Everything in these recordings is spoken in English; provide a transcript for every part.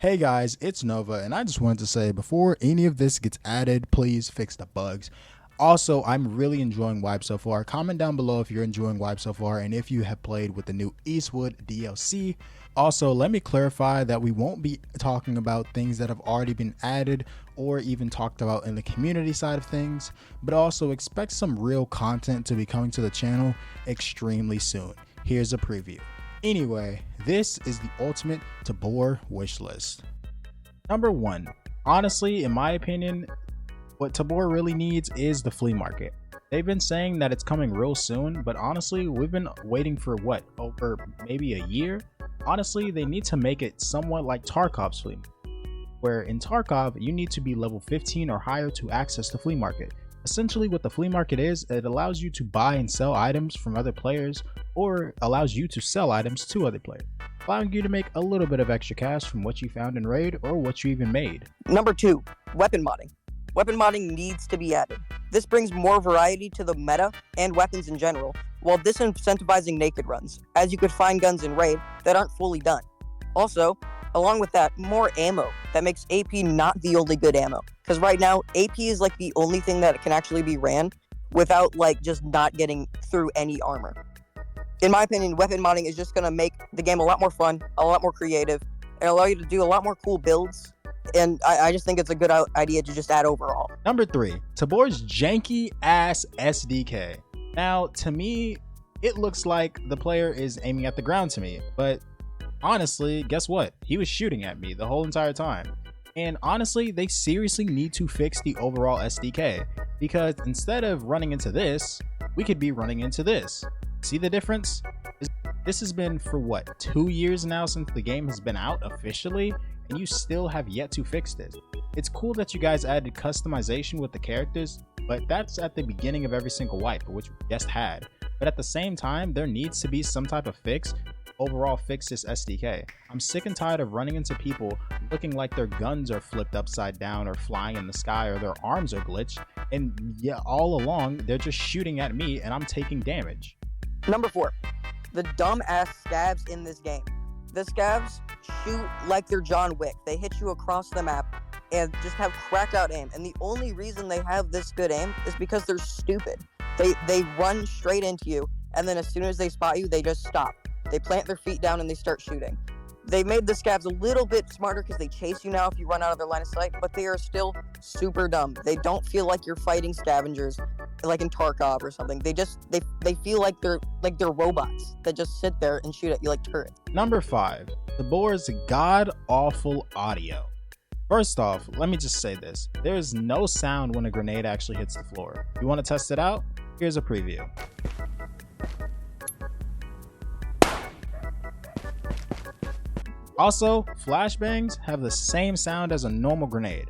Hey guys, it's Nova, and I just wanted to say before any of this gets added, please fix the bugs. Also, I'm really enjoying Wipe so far. Comment down below if you're enjoying Wipe so far and if you have played with the new Eastwood DLC. Also, let me clarify that we won't be talking about things that have already been added or even talked about in the community side of things, but also expect some real content to be coming to the channel extremely soon. Here's a preview. Anyway, this is the ultimate Tabor wish list. Number 1. Honestly, in my opinion, what Tabor really needs is the flea market. They've been saying that it's coming real soon, but honestly, we've been waiting for what, over maybe a year? Honestly, they need to make it somewhat like Tarkov's flea market, where in Tarkov, you need to be level 15 or higher to access the flea market. Essentially, what the flea market is, it allows you to buy and sell items from other players, or allows you to sell items to other players, allowing you to make a little bit of extra cash from what you found in raid or what you even made. Number 2, weapon modding. Weapon modding needs to be added. This brings more variety to the meta and weapons in general, while disincentivizing naked runs, as you could find guns in raid that aren't fully done. Also, along with that, more ammo that makes AP not the only good ammo, because right now AP is like the only thing that can actually be ran without like just not getting through any armor. In my opinion, weapon modding is just going to make the game a lot more fun, a lot more creative, and allow you to do a lot more cool builds, and I just think it's a good idea to just add overall. Number 3, Tabor's janky ass SDK. Now, to me, it looks like the player is aiming at the ground to me, but honestly, guess what? He was shooting at me the whole entire time. And honestly, they seriously need to fix the overall SDK, because instead of running into this, we could be running into this. See the difference? This has been for what, 2 years now since the game has been out officially, and you still have yet to fix this. It's cool that you guys added customization with the characters, but that's at the beginning of every single wipe, which we just had. But at the same time, there needs to be some type of fix, overall fix this SDK. I'm sick and tired of running into people looking like their guns are flipped upside down or flying in the sky or their arms are glitched, and yeah, all along they're just shooting at me and I'm taking damage. Number 4, the dumb ass scavs in this game. The scavs shoot like they're John Wick. They hit you across the map and just have cracked out aim, and the only reason they have this good aim is because they're stupid. They run straight into you, and then as soon as they spot you, they just stop. They plant their feet down and they start shooting. They made the scavs a little bit smarter because they chase you now if you run out of their line of sight, but they are still super dumb. They don't feel like you're fighting scavengers like in Tarkov or something. They feel like they're robots that just sit there and shoot at you like turrets. Number 5, Tabor's god-awful audio. First off, let me just say this. There is no sound when a grenade actually hits the floor. You want to test it out? Here's a preview. Also, flashbangs have the same sound as a normal grenade.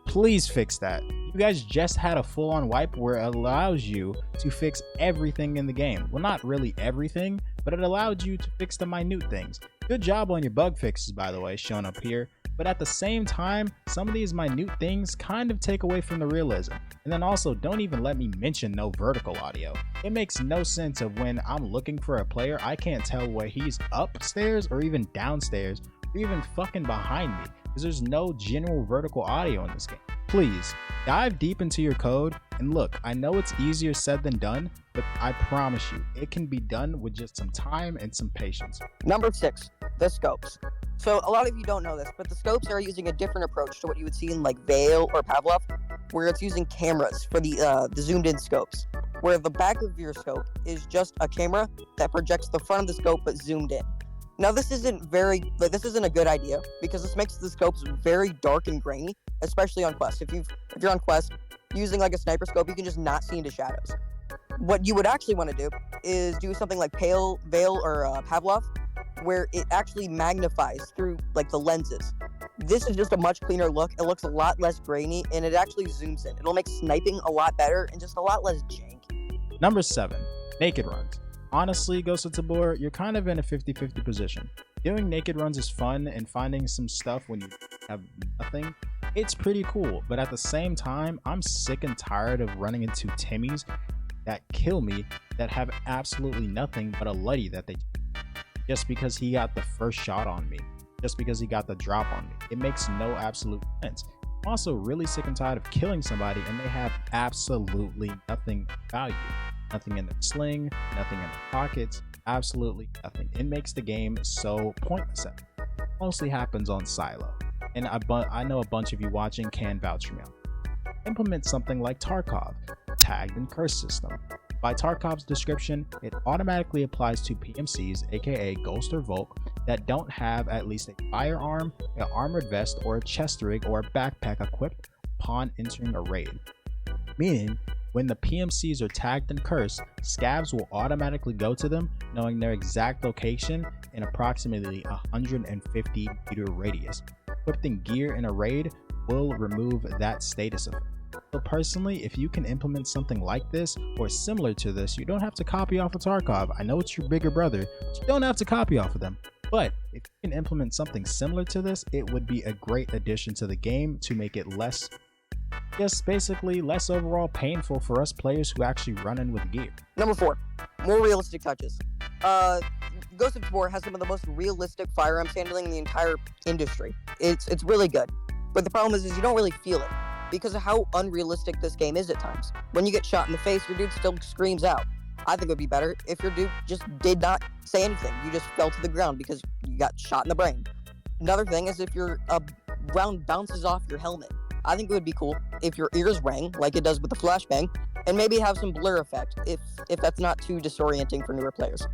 Please fix that. You guys just had a full-on wipe where it allows you to fix everything in the game. Well, not really everything, but it allowed you to fix the minute things. Good job on your bug fixes, by the way, shown up here. But at the same time, some of these minute things kind of take away from the realism. And then also, don't even let me mention no vertical audio. It makes no sense of when I'm looking for a player, I can't tell where he's upstairs or even downstairs or even fucking behind me, because there's no general vertical audio in this game. Please, dive deep into your code, and look, I know it's easier said than done, but I promise you, it can be done with just some time and some patience. Number 6, the scopes. So a lot of you don't know this, but the scopes are using a different approach to what you would see in like Veil or Pavlov, where it's using cameras for the zoomed in scopes, where the back of your scope is just a camera that projects the front of the scope but zoomed in. Now this isn't a good idea, because this makes the scopes very dark and grainy, especially on Quest. If you're on Quest using like a sniper scope, you can just not see into shadows. What you would actually want to do is do something like Veil or Pavlov, where it actually magnifies through like the lenses. This is just a much cleaner look. It looks a lot less grainy, and it actually zooms in. It'll make sniping a lot better and just a lot less janky. Number 7, naked runs. Honestly, Ghost of Tabor, you're kind of in a 50-50 position. Doing naked runs is fun, and finding some stuff when you have nothing, it's pretty cool. But at the same time, I'm sick and tired of running into Timmies that kill me that have absolutely nothing but a Luddy that they just because he got the first shot on me. just because he got the drop on me. It makes no absolute sense. I'm also really sick and tired of killing somebody and they have absolutely nothing of value. Nothing in their sling, nothing in their pockets, absolutely nothing. It makes the game so pointless. Mostly happens on Silo, and I know a bunch of you watching can vouch for me. Implement something like Tarkov, tagged and curse system. By Tarkov's description, it automatically applies to PMCs, aka Ghost or Volk, that don't have at least a firearm, an armored vest, or a chest rig or a backpack equipped upon entering a raid. Meaning, when the PMCs are tagged and cursed, scavs will automatically go to them, knowing their exact location in approximately 150 meter radius. Equipping gear in a raid will remove that status effect. So personally, if you can implement something like this or similar to this, you don't have to copy off of Tarkov. I know it's your bigger brother, but you don't have to copy off of them. But if you can implement something similar to this, it would be a great addition to the game to make it less, just basically less overall painful for us players who actually run in with gear. Number 4, more realistic touches. Ghost of Tabor has some of the most realistic firearms handling in the entire industry. It's really good. But the problem is you don't really feel it because of how unrealistic this game is at times. When you get shot in the face, your dude still screams out. I think it would be better if your dude just did not say anything. You just fell to the ground because you got shot in the brain. Another thing is if your round bounces off your helmet. I think it would be cool if your ears rang like it does with the flashbang, and maybe have some blur effect if that's not too disorienting for newer players.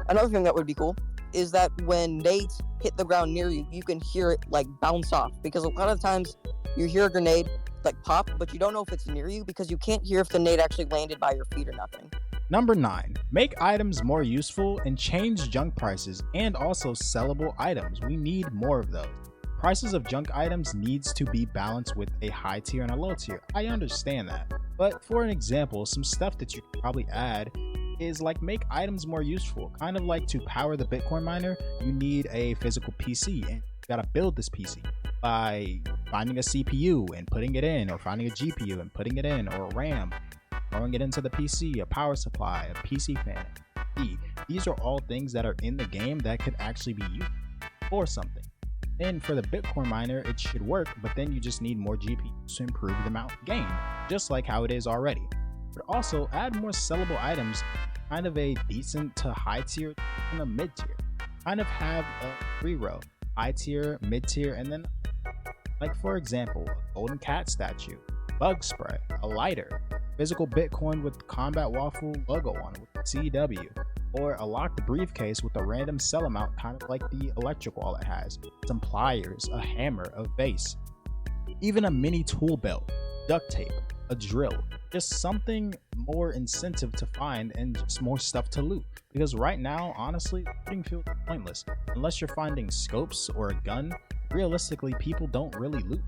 Another thing that would be cool is that when nades hit the ground near you, you can hear it like bounce off, because a lot of times you hear a grenade like pop, but you don't know if it's near you because you can't hear if the nade actually landed by your feet or nothing. Number 9, make items more useful and change junk prices and also sellable items. We need more of those. Prices of junk items needs to be balanced with a high tier and a low tier. I understand that. But for an example, some stuff that you could probably add is like make items more useful. Kind of like to power the Bitcoin miner, you need a physical PC and you gotta build this PC by finding a CPU and putting it in, or finding a GPU and putting it in, or a RAM, throwing it into the PC, a power supply, a PC fan. These are all things that are in the game that could actually be used for something. And for the Bitcoin miner, it should work, but then you just need more GPUs to improve the amount gained, just like how it is already. But also add more sellable items, kind of a decent to high tier and a mid tier. Kind of have a 3-row, high tier, mid tier, and then, like for example, a golden cat statue, bug spray, a lighter, physical Bitcoin with Combat Waffle logo on it with CW, or a locked briefcase with a random sell amount, kind of like the electric wallet has, some pliers, a hammer, a vase, even a mini tool belt, duct tape, a drill, just something more incentive to find and just more stuff to loot. Because right now, honestly, looting feels pointless. Unless you're finding scopes or a gun, realistically, people don't really loot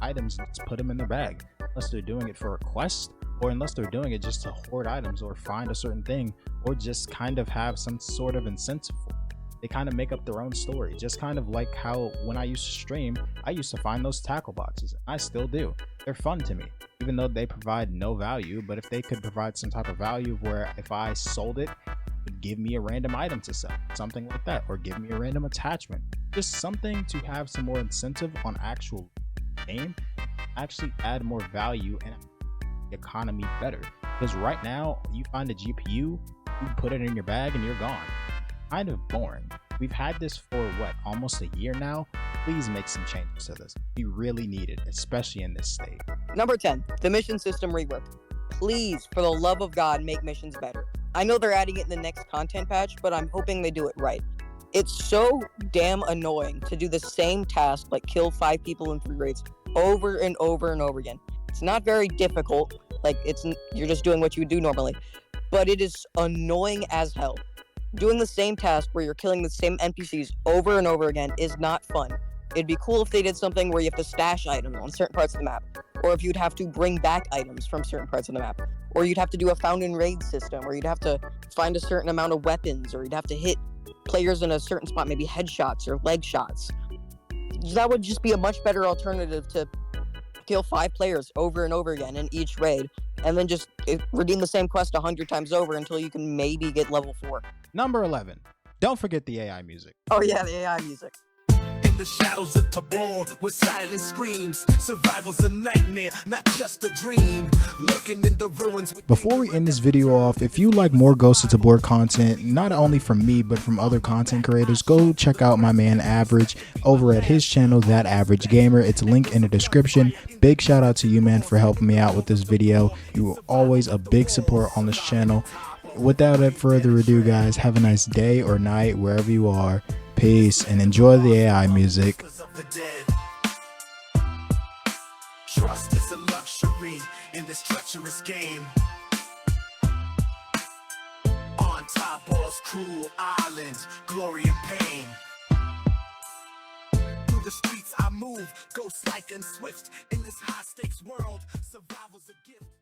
items and just put them in their bag. Unless they're doing it for a quest, or unless they're doing it just to hoard items or find a certain thing, or just kind of have some sort of incentive for it. They kind of make up their own story, just kind of like how when I used to stream, I used to find those tackle boxes. I still do. They're fun to me, even though they provide no value. But if they could provide some type of value where if I sold it, it would give me a random item to sell, something like that, or give me a random attachment, just something to have some more incentive on actual game, actually add more value and economy better. Because right now you find a GPU, you put it in your bag and you're gone. Kind of boring. We've had this for what, almost a year now. Please make some changes to this. We really need it, especially in this state. Number 10, the mission system rework. Please, for the love of God, make missions better. I know they're adding it in the next content patch, but I'm hoping they do it right. It's so damn annoying to do the same task, like kill 5 people in 3 raids, over and over and over again. It's not very difficult, like you're just doing what you would do normally, but it is annoying as hell. Doing the same task where you're killing the same NPCs over and over again is not fun. It'd be cool if they did something where you have to stash items on certain parts of the map, or if you'd have to bring back items from certain parts of the map, or you'd have to do a found and raid system, or you'd have to find a certain amount of weapons, or you'd have to hit players in a certain spot, maybe headshots or leg shots. That would just be a much better alternative to kill 5 players over and over again in each raid, and then just redeem the same quest 100 times over until you can maybe get level 4. Number 11. Don't forget the AI music. Oh yeah, the AI music. in the shadows of Tabor with silent screams. Survival's a nightmare, not just a dream. Looking in the ruins. Before we end this video off, if you like more Ghost of Tabor content, not only from me but from other content creators, go check out my man Average over at his channel, That Average Gamer. It's linked in the description. Big shout out to you, man, for helping me out with this video. You were always a big support on this channel. Without further ado, guys, have a nice day or night wherever you are. Peace and enjoy the AI music. Trust is a luxury in this treacherous game. On Tabor's cruel island, glory and pain. Through the streets I move, ghost like and swift. In this high stakes world, survival's a gift.